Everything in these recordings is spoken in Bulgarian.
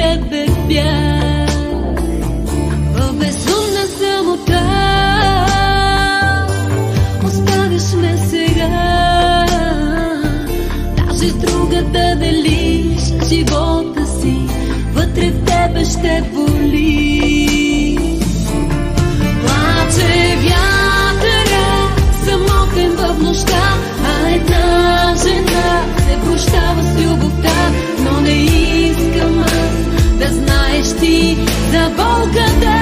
тебе бях в безумна самота. Оставиш ме сега, даже с друга да делиш живота си, вътре в тебе ще боли. Плаче вятъра, самотен в нощта, а една жена се прощава с любовта. Но не искам аз да знаеш ти за болката.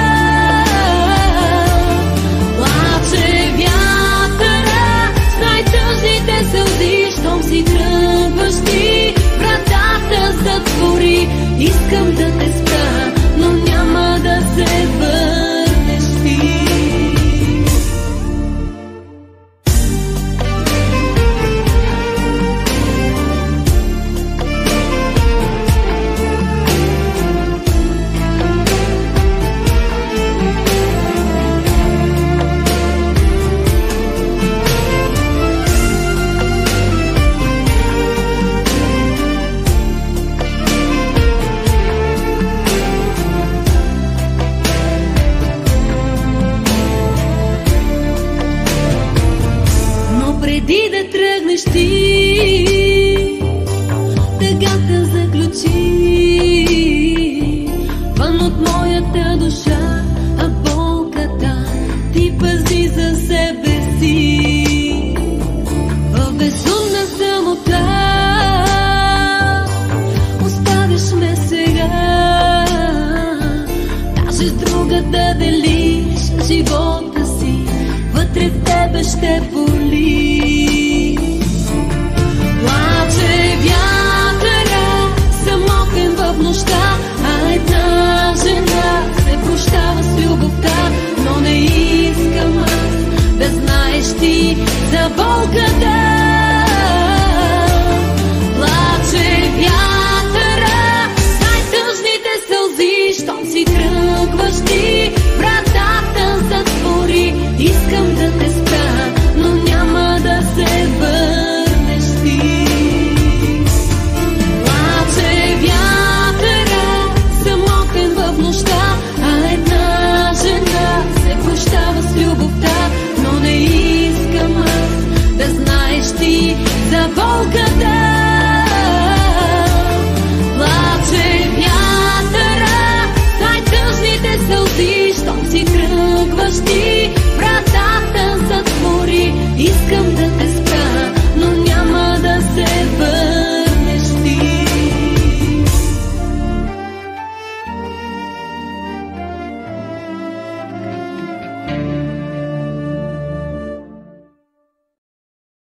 Плаче вятъра с най-тъжните сълзи, щом си тръгваш ти, вратата затвори. Искам да те спра, но няма да се върнеш ти. Преди да тръгнеш ти, тъгата заключи вън от моята душа, а болката ти пази за себе си. В безумна самота оставиш ме сега, даже с друга да делиш живота си, вътре в тебе ще боли.